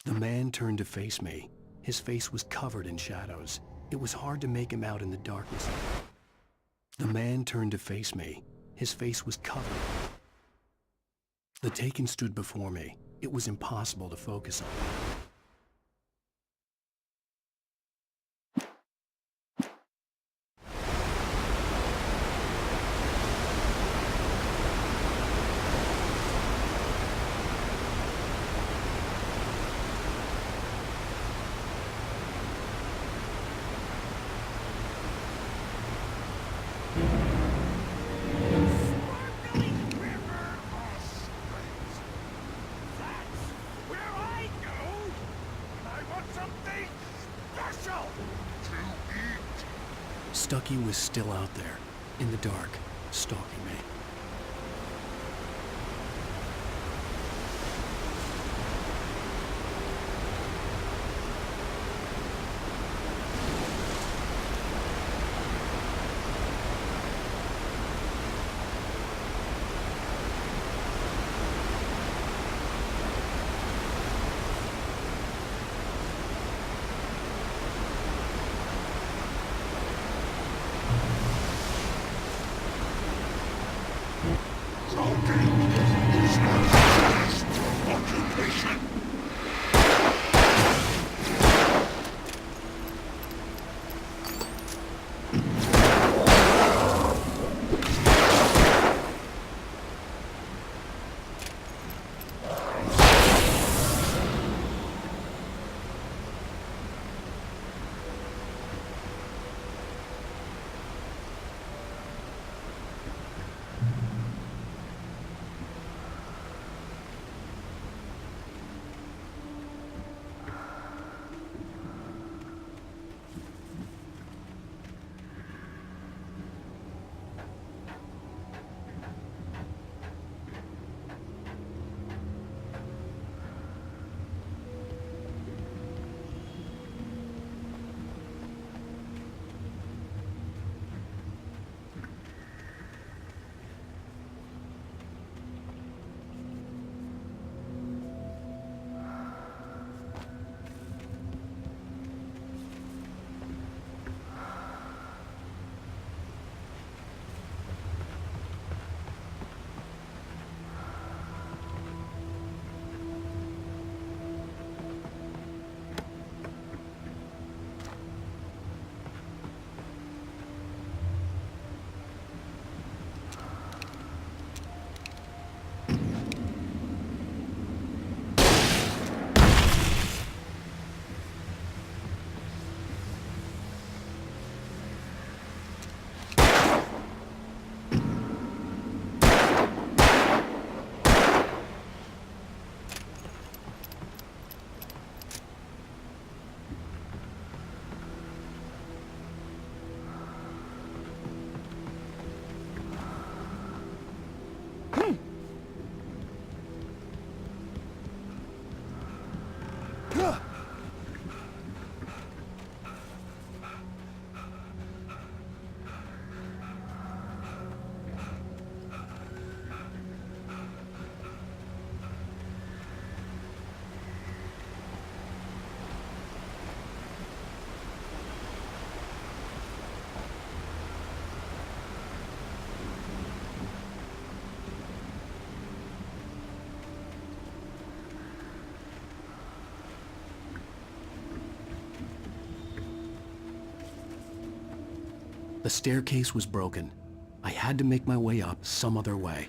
The man turned to face me. His face was covered in shadows. It was hard to make him out in the darkness. The man turned to face me. His face was covered. The Taken stood before me. It was impossible to focus on. Stucky was still out there, in the dark, stalking me. The staircase was broken. I had to make my way up some other way.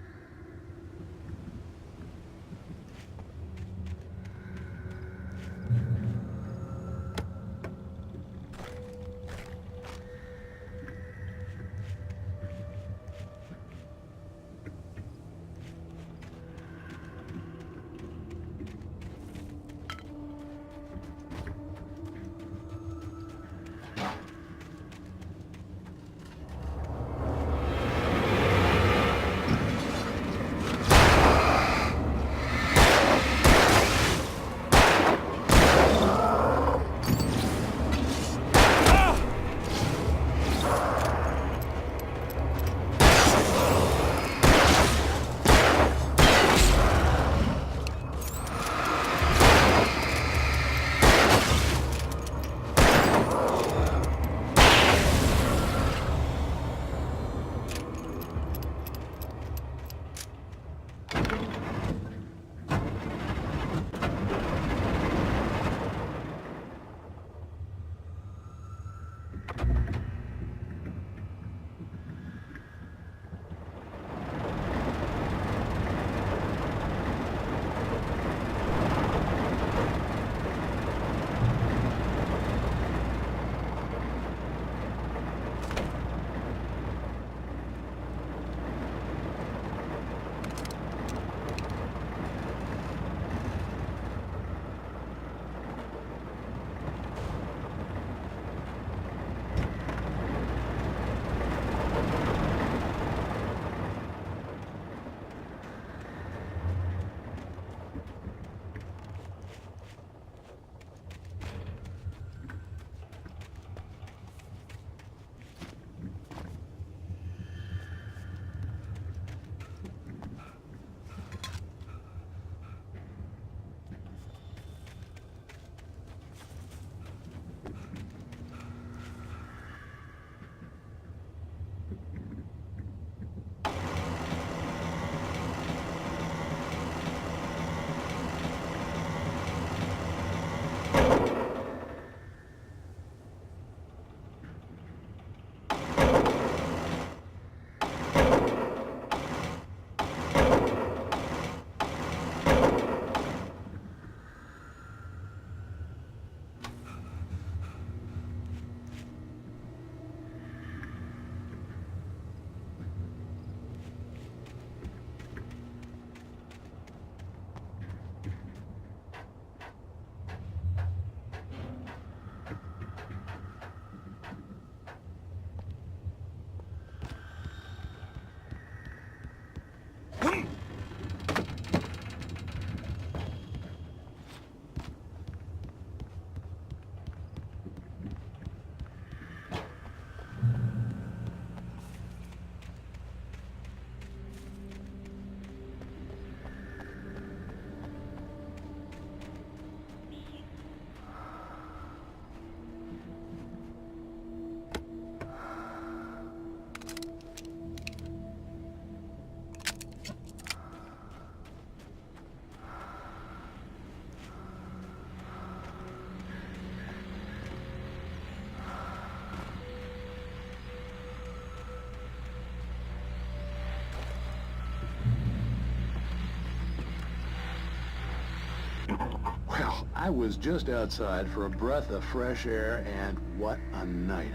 Well, I was just outside for a breath of fresh air, and what a night.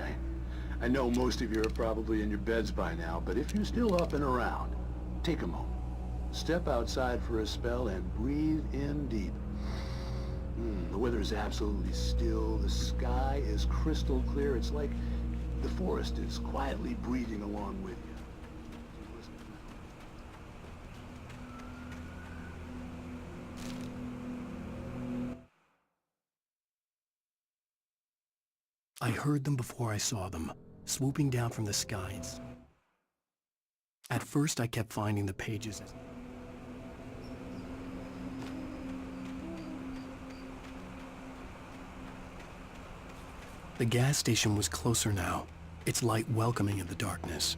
I know most of you are probably in your beds by now, but if you're still up and around, take a moment. Step outside for a spell and breathe in deep. The weather is absolutely still. The sky is crystal clear. It's like the forest is quietly breathing along with you. I heard them before I saw them, swooping down from the skies. At first, I kept finding the pages. The gas station was closer now, its light welcoming in the darkness.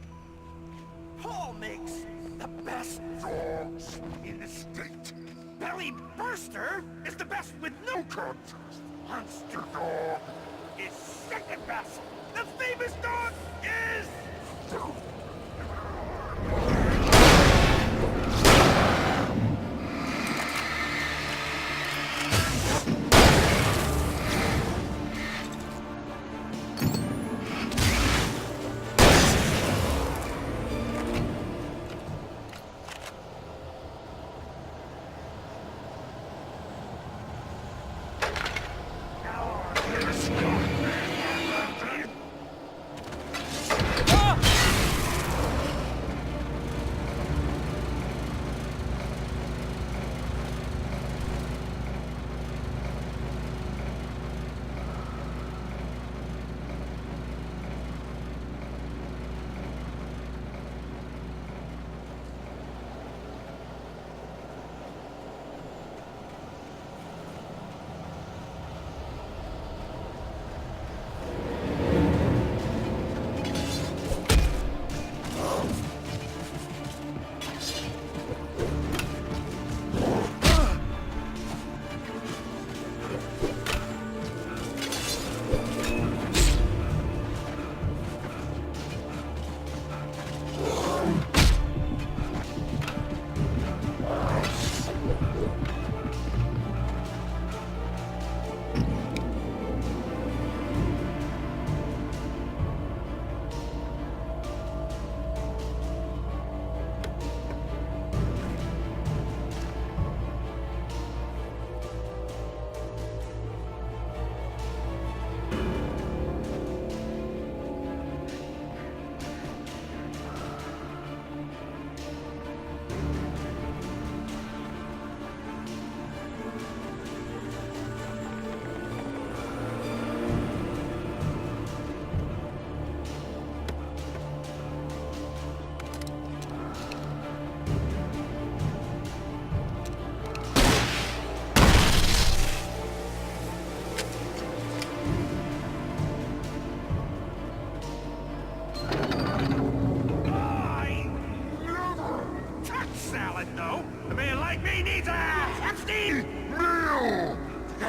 Paul makes the best dogs in the state. Belly Burster is the best with no contest. Monster Dog is second best. The famous dog is...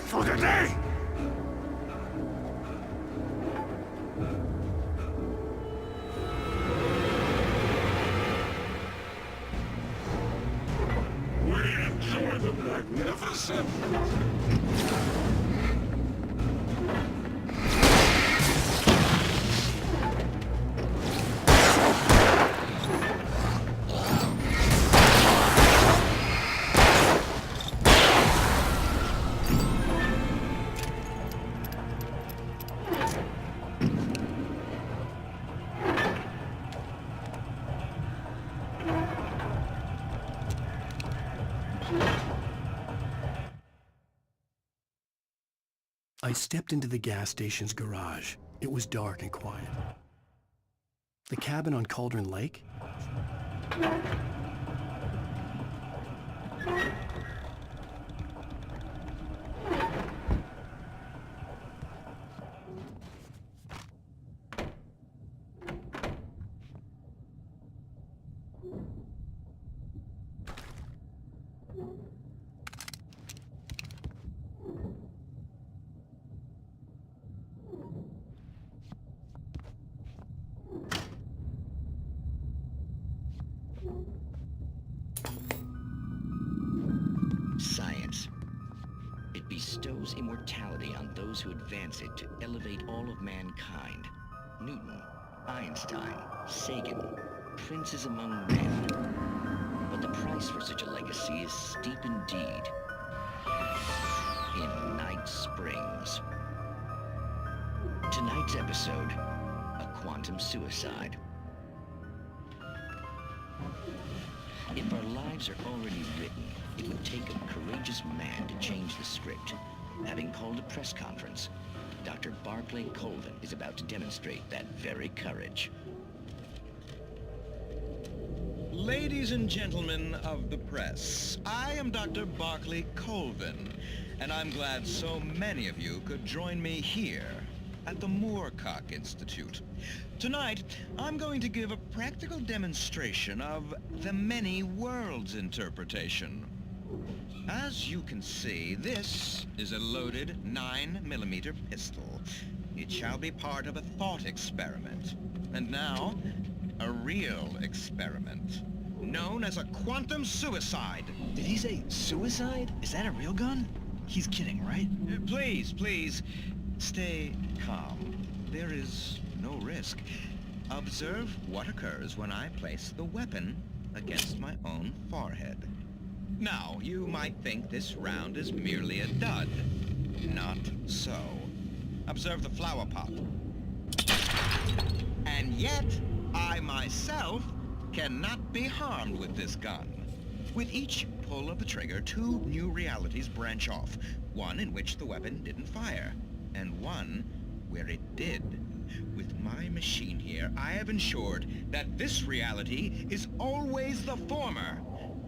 For the day! We enjoy the magnificent! I stepped into the gas station's garage. It was dark and quiet. The cabin on Cauldron Lake? bestows immortality on those who advance it to elevate all of mankind. Newton, Einstein, Sagan, princes among men. But the price for such a legacy is steep indeed. In Night Springs. Tonight's episode, a quantum suicide. If our lives are already written, it would take a courageous man to change the script. Having called a press conference, Dr. Barclay Colvin is about to demonstrate that very courage. Ladies and gentlemen of the press, I am Dr. Barclay Colvin, and I'm glad so many of you could join me here at the Moorcock Institute. Tonight, I'm going to give a practical demonstration of the many worlds interpretation. As you can see, this is a loaded 9mm pistol. It shall be part of a thought experiment. And now, a real experiment, known as a quantum suicide. Did he say suicide? Is that a real gun? He's kidding, right? Please, stay calm. There is no risk. Observe what occurs when I place the weapon against my own forehead. Now, you might think this round is merely a dud. Not so. Observe the flower pop. And yet, I myself cannot be harmed with this gun. With each pull of the trigger, two new realities branch off. One in which the weapon didn't fire, and one where it did. With my machine here, I have ensured that this reality is always the former.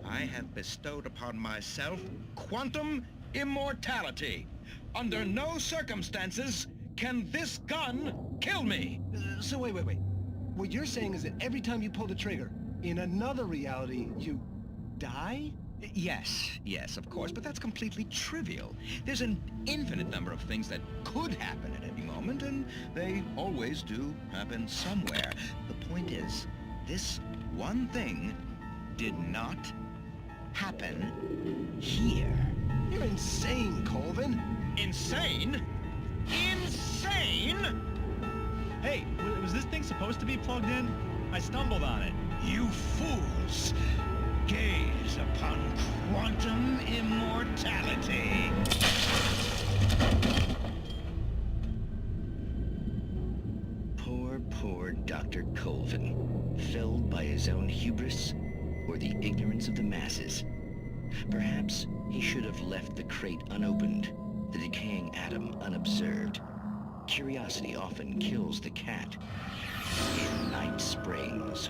I have bestowed upon myself quantum immortality. Under no circumstances can this gun kill me. So wait. What you're saying is that every time you pull the trigger, in another reality, you die? Yes, of course, but that's completely trivial. There's an infinite number of things that could happen at any moment, and they always do happen somewhere. The point is, this one thing did not happen here. You're insane, Colvin. Insane? Insane? Hey, was this thing supposed to be plugged in? I stumbled on it. You fools! Gaze upon quantum immortality. Poor Dr. Colvin, felled by his own hubris or the ignorance of the masses. Perhaps he should have left the crate unopened, the decaying atom unobserved. Curiosity often kills the cat. In Night Springs.